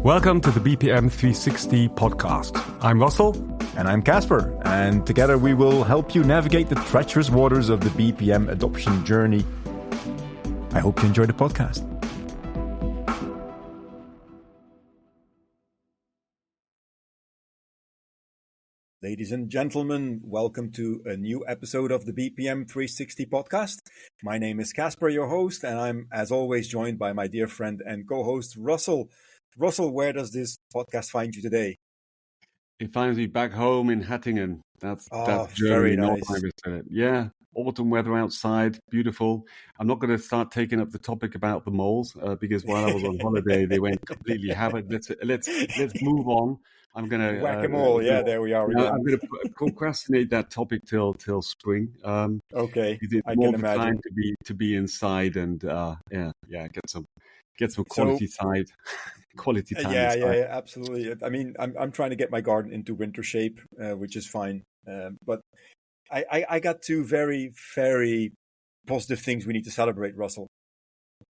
Welcome to the BPM 360 podcast. I'm Russell. And I'm Casper. And together we will help you navigate the treacherous waters of the BPM adoption journey. I hope you enjoy the podcast. Ladies and gentlemen, welcome to a new episode of the BPM 360 podcast. My name is Casper, your host, and I'm, as always, joined by my dear friend and co-host, Russell. Russell, where does this podcast find you today? It finds me back home in Hattingen. That's very Germany, nice. Yeah, autumn weather outside, beautiful. I'm not going to start taking up the topic about the moles because while I was on holiday, they went completely havoc. Let's move on. I'm going to whack-a-mole. There we are. I'm going to procrastinate that topic till spring. Okay, it's more the time to be inside and get some quality side. Quality time. Yeah, absolutely. I mean, I'm trying to get my garden into winter shape, which is fine. But I got two very, very positive things we need to celebrate, Russell.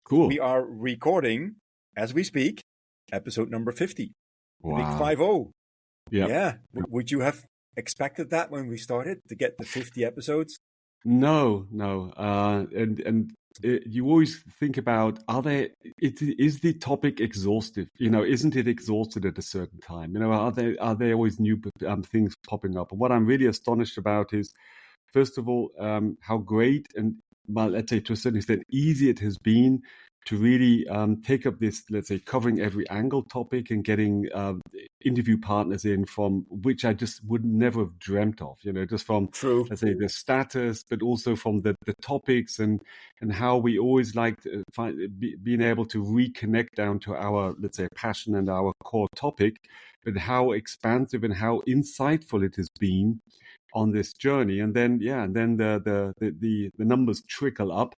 Cool. We are recording, as we speak, episode number 50. Wow. Big 50. Yeah. Would you have expected that when we started to get the 50 episodes? No. And you always think about, is the topic exhaustive? Isn't it exhausted at a certain time? Are there always new things popping up? And what I'm really astonished about is, first of all, how great and, well, let's say to a certain extent, easy it has been to really take up this, let's say, covering every angle topic and getting interview partners in from which I just would never have dreamt of, just from, let's say, the status, but also from the topics and how we always like to being able to reconnect down to our, let's say, passion and our core topic, but how expansive and how insightful it has been on this journey. And then, the numbers trickle up.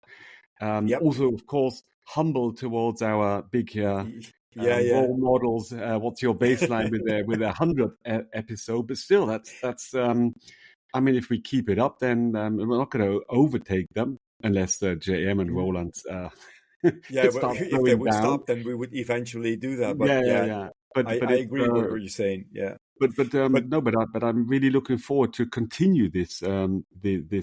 Also, of course, humble towards our big role models. What's your baseline with 100 episode? But still, that's. I mean, if we keep it up, then we're not going to overtake them unless JM and Roland. If they would stop, then we would eventually do that. But But I agree with what you're saying. Yeah. But I'm really looking forward to continue this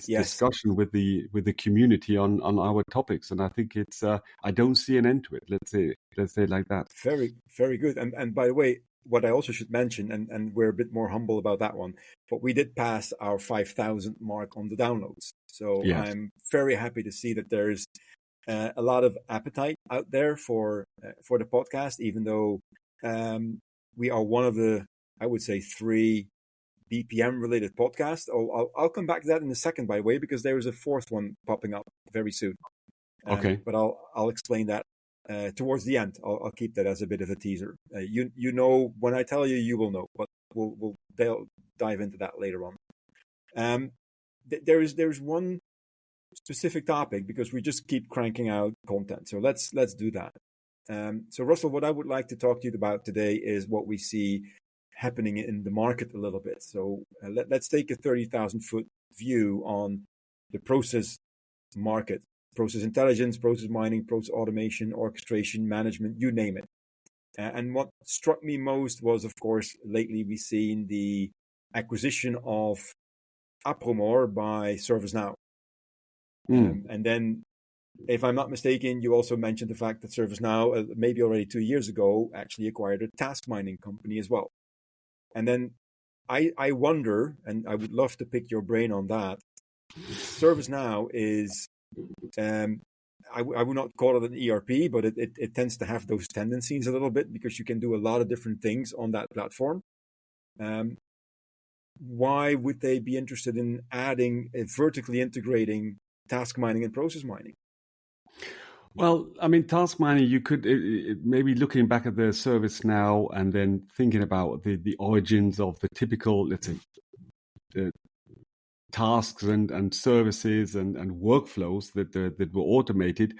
discussion with the community on our topics, and I think it's I don't see an end to it. Let's say it like that. Very, very good. And by the way, what I also should mention, and we're a bit more humble about that one, but we did pass our 5,000 mark on the downloads. So yes. I'm very happy to see that there's a lot of appetite out there for the podcast, even though we are one of the, I would say, 3 BPM related podcasts. I'll come back to that in a second, by the way, because there is a 4th one popping up very soon. Okay. But I'll explain that towards the end. I'll keep that as a bit of a teaser. You know, when I tell you, you will know, but we'll dive into that later on. There's one specific topic because we just keep cranking out content. So let's do that. So Russell, what I would like to talk to you about today is what we see happening in the market a little bit. So let's take a 30,000-foot view on the process market, process intelligence, process mining, process automation, orchestration, management, you name it. And what struck me most was, of course, lately we've seen the acquisition of Apromore by ServiceNow. And then, if I'm not mistaken, you also mentioned the fact that ServiceNow, maybe already 2 years ago, actually acquired a task mining company as well. And then I wonder, and I would love to pick your brain on that, ServiceNow is, I would not call it an ERP, but it tends to have those tendencies a little bit because you can do a lot of different things on that platform. Why would they be interested in adding, vertically integrating task mining and process mining? Well, I mean, task mining, you could maybe looking back at the ServiceNow and then thinking about the origins of the typical, let's say, tasks and services and workflows that were automated.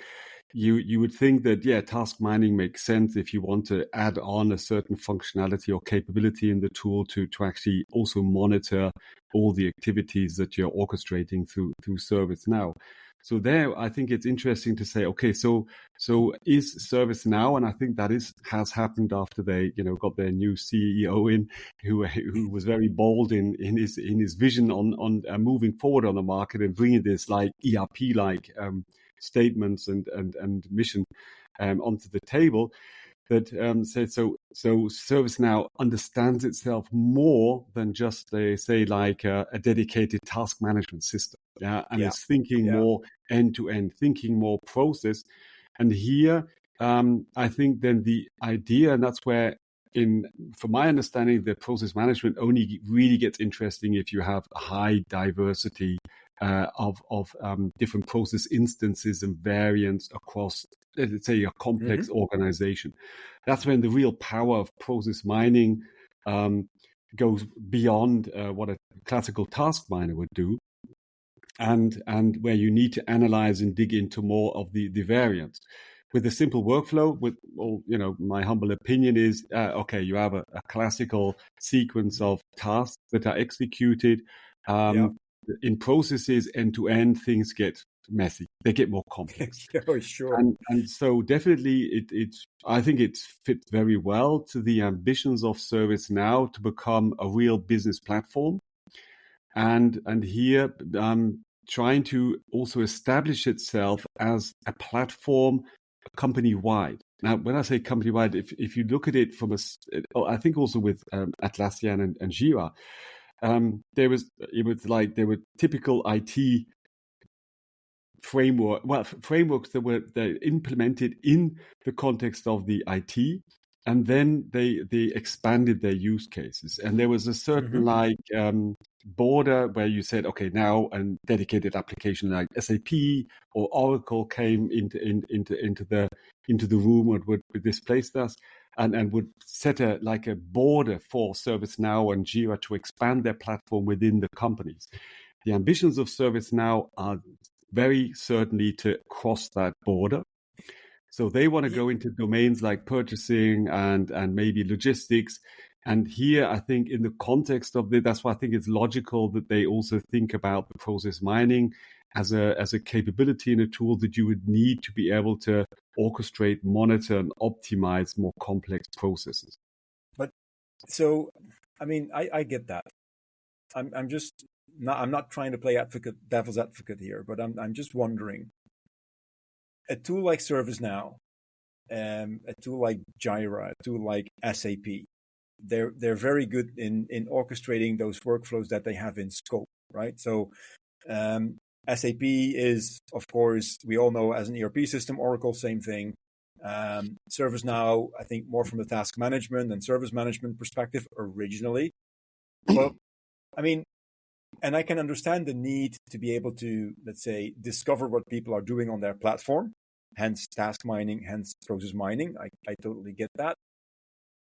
you would think that, task mining makes sense if you want to add on a certain functionality or capability in the tool to actually also monitor all the activities that you're orchestrating through ServiceNow. So there, I think it's interesting to say, okay, so is ServiceNow, and I think that has happened after they, got their new CEO in, who was very bold in his vision on moving forward on the market and bringing this like ERP statements and mission onto the table. That said, so ServiceNow understands itself more than just a dedicated task management system, and it's thinking more end to end, thinking more process. And here, I think then the idea, and that's where, from my understanding, the process management only really gets interesting if you have a high diversity of different process instances and variants across, let's say, a complex organization. That's when the real power of process mining goes beyond what a classical task miner would do, and where you need to analyze and dig into more of the variants. With a simple workflow, my humble opinion is, okay, you have a classical sequence of tasks that are executed. In processes end to end, things get messy. They get more complex. Sure. And so definitely I think it fits very well to the ambitions of ServiceNow to become a real business platform. And here, trying to also establish itself as a platform company-wide. Now, when I say company-wide, if you look at it from I think also with Atlassian and Jira, there were typical IT frameworks that were implemented in the context of the IT, and then they expanded their use cases. And there was a certain border where you said, okay, now a dedicated application like SAP or Oracle came into the room and would displace us. And would set a border for ServiceNow and Jira to expand their platform within the companies. The ambitions of ServiceNow are very certainly to cross that border. So they want to go into domains like purchasing and maybe logistics. And here, I think in the context of that's why I think it's logical that they also think about the process mining as a capability and a tool that you would need to be able to orchestrate, monitor, and optimize more complex processes. But so, I mean, I get that. I'm not trying to play devil's advocate here, but I'm just wondering. A tool like ServiceNow, a tool like Jira, a tool like SAP, they're very good in orchestrating those workflows that they have in scope, right? So SAP is, of course, we all know as an ERP system. Oracle, same thing. ServiceNow, I think more from the task management and service management perspective originally. Well, I mean, and I can understand the need to be able to, let's say, discover what people are doing on their platform, hence task mining, hence process mining. I totally get that.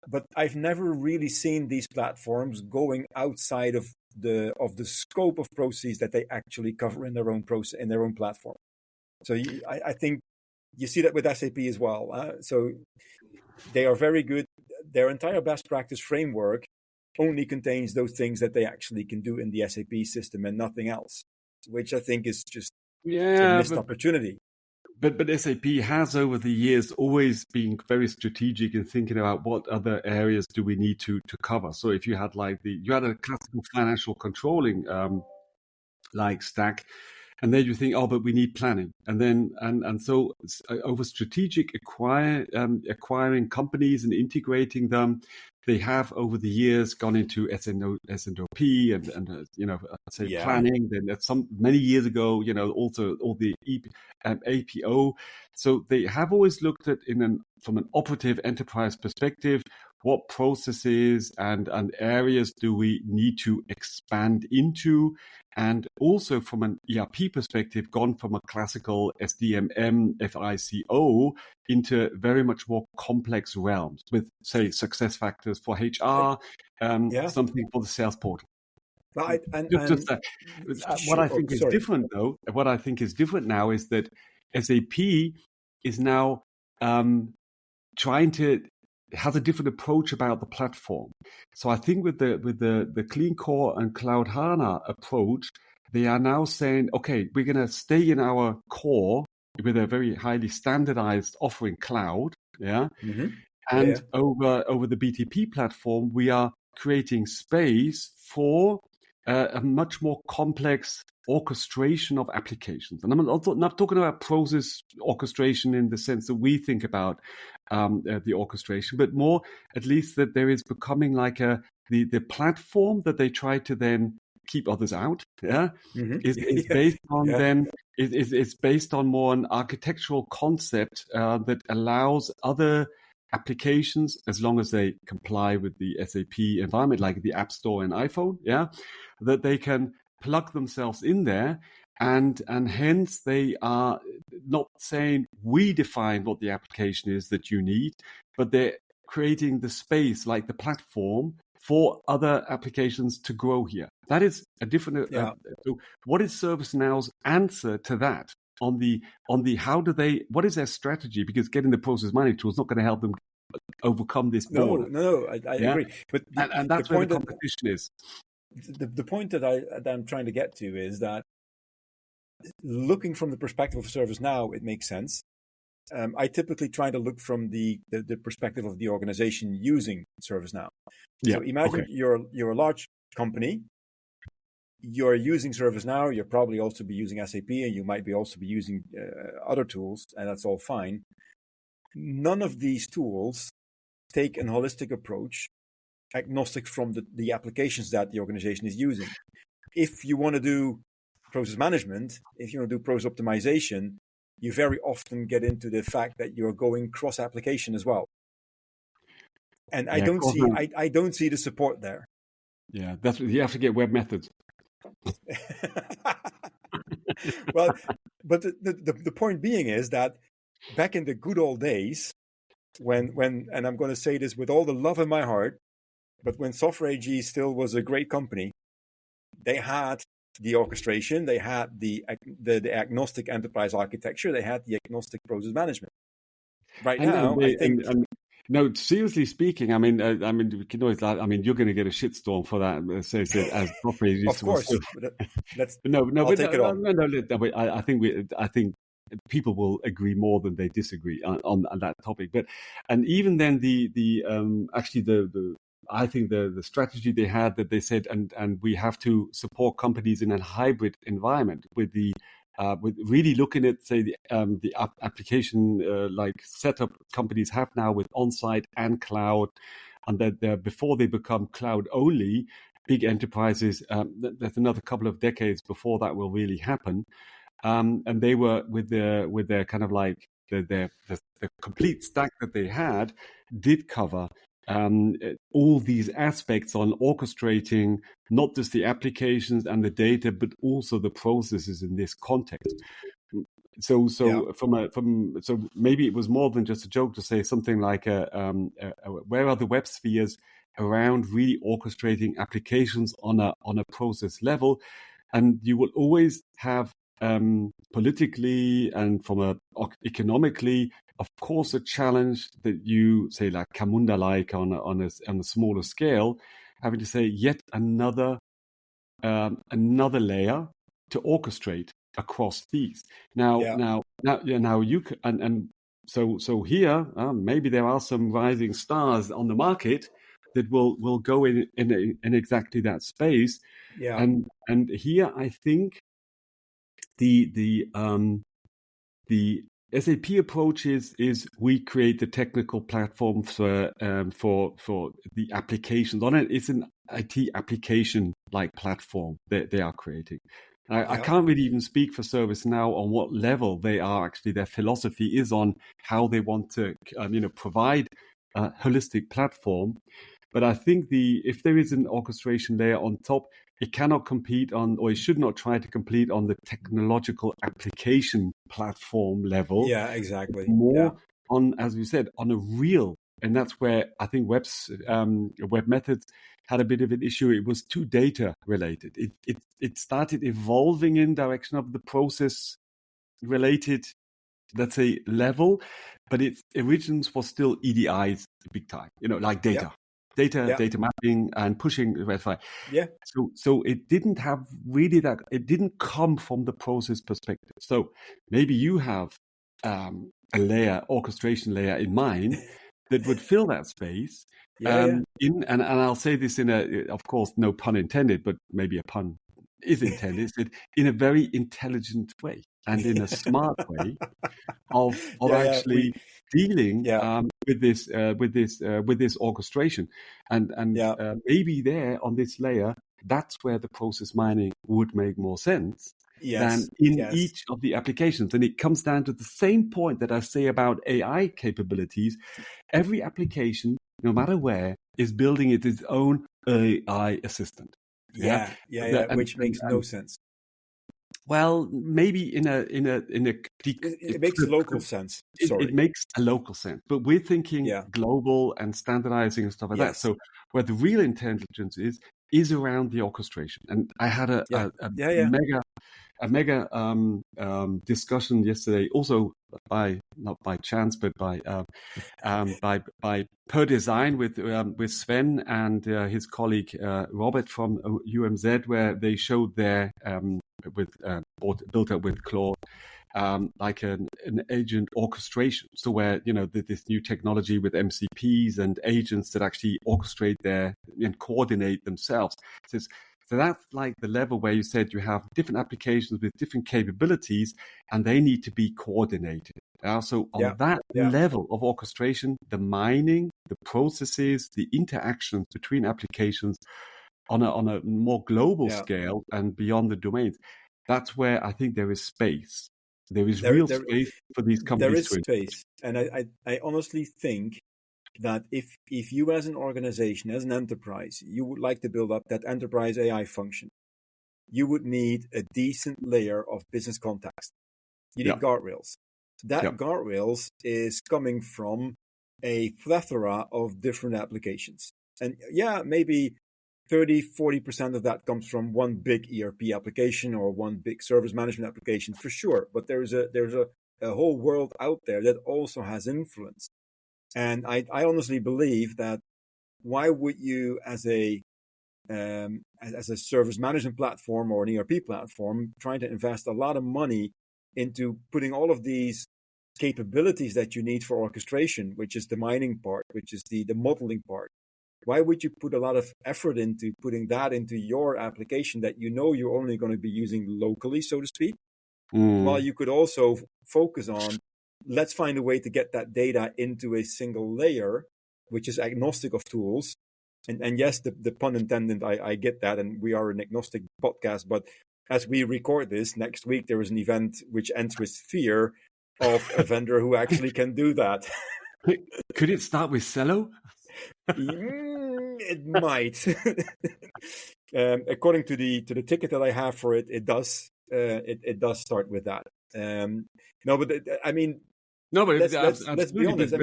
But I've never really seen these platforms going outside of the scope of processes that they actually cover in their own process, in their own platform. So I think you see that with SAP as well. So they are very good. Their entire best practice framework only contains those things that they actually can do in the SAP system and nothing else, which I think is just a missed opportunity. But SAP has over the years always been very strategic in thinking about what other areas do we need to cover. So if you had you had a classical financial controlling stack, and then you think, oh, but we need planning, and then so over strategic acquiring companies and integrating them, they have over the years gone into S&OP and planning. Then many years ago, also all the APO. So they have always looked at from an operative enterprise perspective, what processes and areas do we need to expand into, and also from an ERP perspective, gone from a classical SDMM FICO into very much more complex realms with, say, success factors for HR, something for the sales portal. Right. What I think is different now is that SAP is now has a different approach about the platform. So I think with the Clean Core and Cloud HANA approach, they are now saying, okay, we're going to stay in our core with a very highly standardized offering cloud, yeah. Mm-hmm. And over the BTP platform, we are creating space for a much more complex orchestration of applications. And I'm not talking about process orchestration in the sense that we think about the orchestration, but more at least that there is becoming like the platform that they try to then keep others out. Yeah, is based on then it's based on more an architectural concept that allows other applications, as long as they comply with the SAP environment, like the App Store and iPhone, that they can plug themselves in there, and hence they are not saying we define what the application is that you need, but they're creating the space, like the platform, for other applications to grow here. That is a different. So what is ServiceNow's answer to that? On the what is their strategy? Because getting the process mining tool is not going to help them overcome this border. No, I agree. But and that's where the competition is. The point that I'm trying to get to is that, looking from the perspective of ServiceNow, it makes sense. I typically try to look from the perspective of the organization using ServiceNow. So imagine you're a large company. You're using ServiceNow, you'll probably also be using SAP, and you might be also be using other tools, and that's all fine. None of these tools take a holistic approach, agnostic from the applications that the organization is using. If you want to do process management, if you want to do process optimization, you very often get into the fact that you're going cross-application as well. And I don't see the support there. Yeah, that's what you have to get web methods. Well, but the point being is that back in the good old days, when and I'm going to say this with all the love in my heart, but when Software AG still was a great company, they had the orchestration, they had the agnostic enterprise architecture, they had the agnostic process management. Right now, I think. No, seriously speaking, I mean, we can always. I mean, you're going to get a shitstorm for that. As properly, of course. I'll take it on. No. I think people will agree more than they disagree on that topic. And even then, I think the strategy they had, that they said, and we have to support companies in a hybrid environment with really looking at, say, the application like setup companies have now with on-site and cloud, and that before they become cloud only, big enterprises, there's another couple of decades before that will really happen. And they were with their kind of like the complete stack that they had did cover all these aspects on orchestrating not just the applications and the data, but also the processes in this context. So maybe it was more than just a joke to say something like, where are the web spheres around really orchestrating applications on a process level? And you will always have politically and economically, of course, a challenge that you say, like Camunda, like on a smaller scale, having to say yet another layer to orchestrate across these. Now you can, and so here maybe there are some rising stars on the market that will go in exactly that space. Yeah. And here I think the SAP approach is we create the technical platform for the applications on it. It's an IT application like platform that they are creating. I can't really even speak for ServiceNow on what level they are actually. Their philosophy is on how they want to provide a holistic platform. But I think if there is an orchestration layer on top, it cannot compete on, or it should not try to compete on the technological application platform level. Yeah, exactly. More on, as we said, on a real, and that's where I think web methods had a bit of an issue. It was too data related. It started evolving in direction of the process related let's say, level, but its origins was still EDIs big time, like data. Data mapping and pushing Wi-Fi. Yeah. So it didn't have really that. It didn't come from the process perspective. So maybe you have a orchestration layer in mind that would fill that space. And I'll say this in of course, no pun intended, but maybe a pun is intended. In a very intelligent way and in a smart way of actually dealing with this orchestration, and maybe there on this layer, that's where the process mining would make more sense than in each of the applications. And it comes down to the same point that I say about AI capabilities. Every application, no matter where, is building its own AI assistant. Which makes no sense. Well, maybe in a it makes local sense. It makes a local sense, but we're thinking global and standardizing and stuff like that. So where the real intelligence is around the orchestration. And I had a mega discussion yesterday, also not by chance, but by per design with Sven and his colleague Robert from UMZ, where they showed their built up with Claude, like an agent orchestration. So where this new technology with MCPs and agents that actually orchestrate and coordinate themselves. So that's like the level where you said you have different applications with different capabilities, and they need to be coordinated. So on that level of orchestration, the mining, the processes, the interactions between applications on a more global scale and beyond the domains, that's where I think there is space. There is real space for these companies. There is space. And I honestly think that if you as an organization, as an enterprise, you would like to build up that enterprise AI function, you would need a decent layer of business context. You need guardrails. That guardrails is coming from a plethora of different applications. And maybe 30-40% of that comes from one big ERP application or one big service management application, for sure. But there's a whole world out there that also has influence. And I honestly believe that why would you, as a service management platform or an ERP platform, trying to invest a lot of money into putting all of these capabilities that you need for orchestration, which is the mining part, which is the modeling part? Why would you put a lot of effort into putting that into your application that you're only going to be using locally, so to speak? While you could also focus on, let's find a way to get that data into a single layer, which is agnostic of tools. And yes, the pun intended, I get that. And we are an agnostic podcast. But as we record this, next week, there is an event which ends with fear of a vendor who actually can do that. Could it start with Cello? It might. According to the ticket that I have for it, it does. It does start with that. Let's be honest.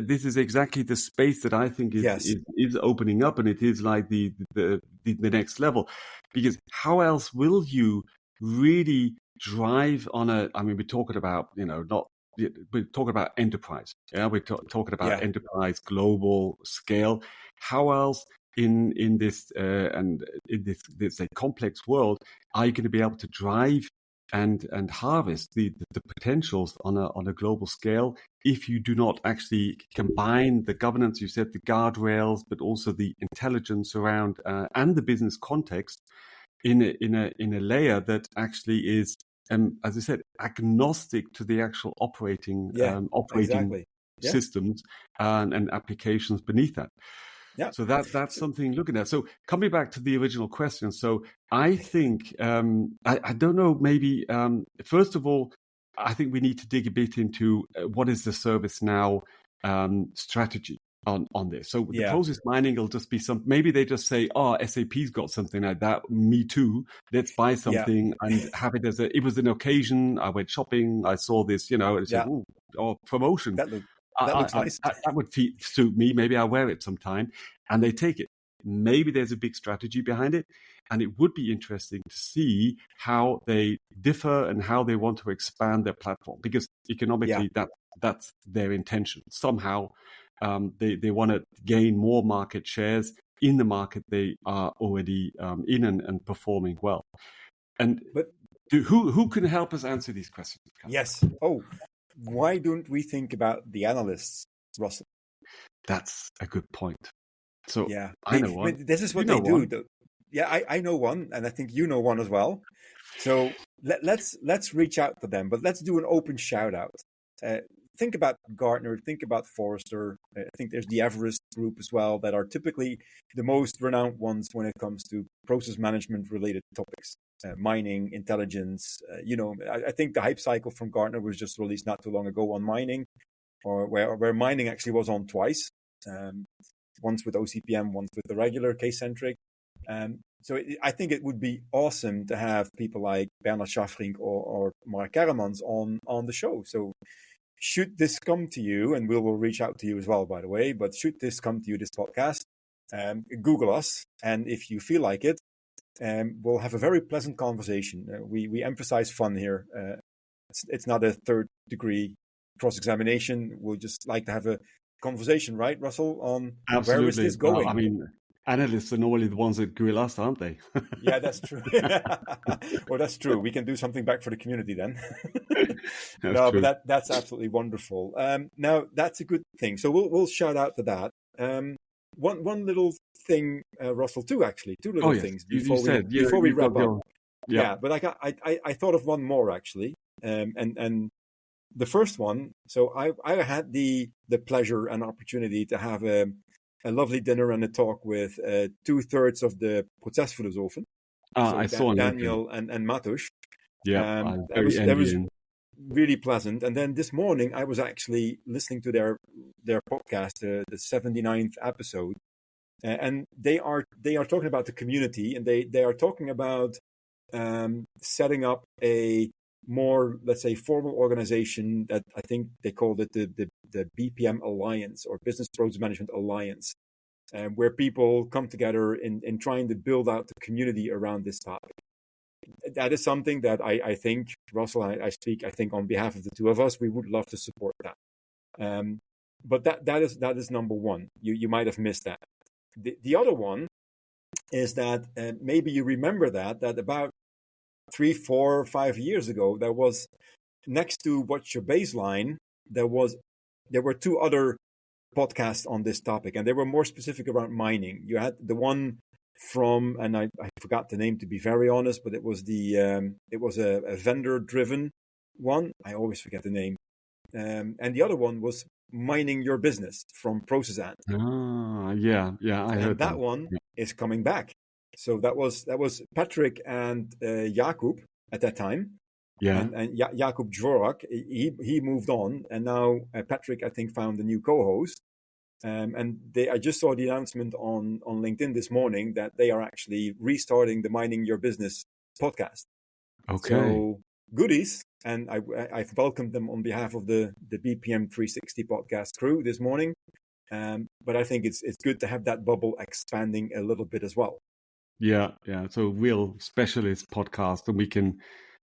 This is exactly the space that I think is opening up, and it is like the next level. Because how else will you really drive on a? I mean, we're talking about we're talking about enterprise. We're talking about enterprise global scale. How else in this and in this complex world are you going to be able to drive and harvest the potentials on a global scale if you do not actually combine the governance, you said, the guardrails, but also the intelligence around and the business context in a layer that actually is, as I said, agnostic to the actual operating systems and applications beneath that. Yeah. So that's something looking at. So coming back to the original question. So I think, I don't know, maybe, first of all, I think we need to dig a bit into what is the ServiceNow strategy on this. So the process mining will just be maybe they just say, SAP's got something like that. Me too. Let's buy something and have it it was an occasion. I went shopping. I saw this, and said, promotion. That looks nice. That would suit me. Maybe I'll wear it sometime. And they take it. maybe there's a big strategy behind it. And it would be interesting to see how they differ and how they want to expand their platform, because economically that's their intention. Somehow they want to gain more market shares in the market they are already in and performing well. But who can help us answer these questions? Yes. Oh, why don't we think about the analysts, Russell? That's a good point. So I know one. This is what they do. I know one, and I think you know one as well. So let's reach out to them, but let's do an open shout out. Think about Gartner, think about Forrester. I think there's the Everest group as well that are typically the most renowned ones when it comes to process management related topics, mining, intelligence. I think the hype cycle from Gartner was just released not too long ago on mining, or where mining actually was on twice, once with OCPM, once with the regular case-centric. So I think it would be awesome to have people like Bernard Schaffrink or Mark Keremans on the show. So should this come to you, and we will reach out to you as well, by the way, but should this come to you, this podcast, Google us. And if you feel like it, we'll have a very pleasant conversation. We emphasize fun here. It's not a third degree cross-examination. We'll just like to have a conversation, right, Russell, on Absolutely. Where is this going? I mean, analysts are normally the ones that grill us, aren't they? Yeah, that's true. Well, that's true. We can do something back for the community then. But that's absolutely wonderful. Now, that's a good thing. So we'll shout out to that. One little thing, Russell, two little things before we wrap up. Yeah, but I thought of one more actually, and the first one. So I had the pleasure and opportunity to have a lovely dinner and a talk with 2/3 of the Prozessphilosophen. I saw Daniel and Matusz. Yeah, that was really pleasant. And then this morning I was actually listening to their podcast, the 79th episode, and they are talking about the community, and they are talking about setting up a more, let's say, formal organization that I think they called it the BPM Alliance, or Business Process Management Alliance, where people come together in trying to build out the community around this topic. That is something that I think, Russell, I speak, I think, on behalf of the two of us, we would love to support that. But that is number one. You might have missed that. The other one is that maybe you remember that about 3, 4, 5 years ago, there was, next to What's Your Baseline, there were two other podcasts on this topic, and they were more specific around mining. You had the one from, and I forgot the name, to be very honest, but it was a vendor driven one. I always forget the name. And the other one was Mining Your Business from Process Ant. I heard that one is coming back. So that was Patrick and Jakub at that time. Yeah. And Jakub Dvorak, he moved on, and now Patrick, I think, found a new co-host. And I just saw the announcement on LinkedIn this morning that they are actually restarting the Mining Your Business podcast. Okay. So goodies, and I've welcomed them on behalf of the BPM 360 podcast crew this morning. But I think it's good to have that bubble expanding a little bit as well. Yeah. So real specialist podcast, and we can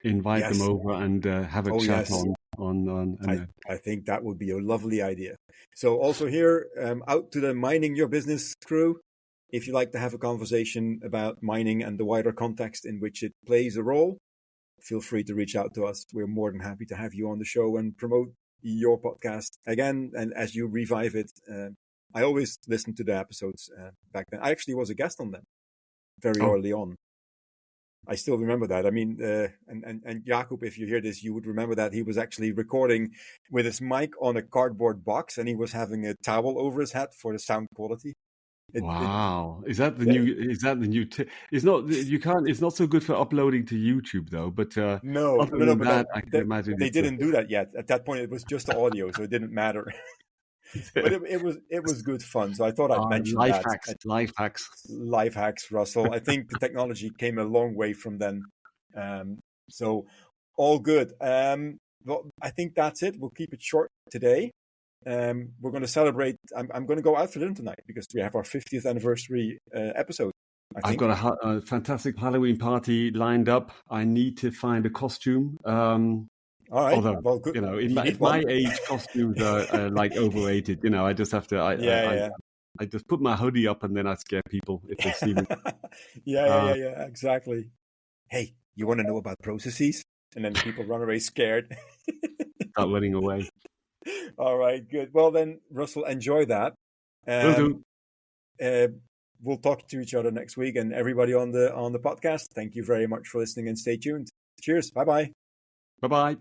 invite them over and have a chat on. I think that would be a lovely idea. So also here, out to the Mining Your Business crew, if you like to have a conversation about mining and the wider context in which it plays a role, feel free to reach out to us. We're more than happy to have you on the show and promote your podcast again. And as you revive it, I always listen to the episodes back then. I actually was a guest on them very early on. I still remember that. I mean, and Jakub, if you hear this, you would remember that he was actually recording with his mic on a cardboard box, and he was having a towel over his head for the sound quality. Wow, is that the new? It's not. You can't. It's not so good for uploading to YouTube though. But no, but I can imagine they didn't do that yet. At that point, it was just audio, so it didn't matter. But it was good fun. So I thought I'd mention that. Life hacks, Russell. I think the technology came a long way from then. So all good. Well, I think that's it. We'll keep it short today. we're going to celebrate. I'm going to go out for dinner tonight because we have our 50th anniversary episode. I've got a fantastic Halloween party lined up. I need to find a costume. All right. Although, well, good. at my age, costumes are like overrated. I just have to. I just put my hoodie up and then I scare people if they see me. Yeah, exactly. Hey, you want to know about processes? And then people run away scared. Start running away. All right, good. Well then, Russell, enjoy that. Will do. We'll talk to each other next week, and everybody on the podcast. Thank you very much for listening, and stay tuned. Cheers. Bye-bye. Bye-bye.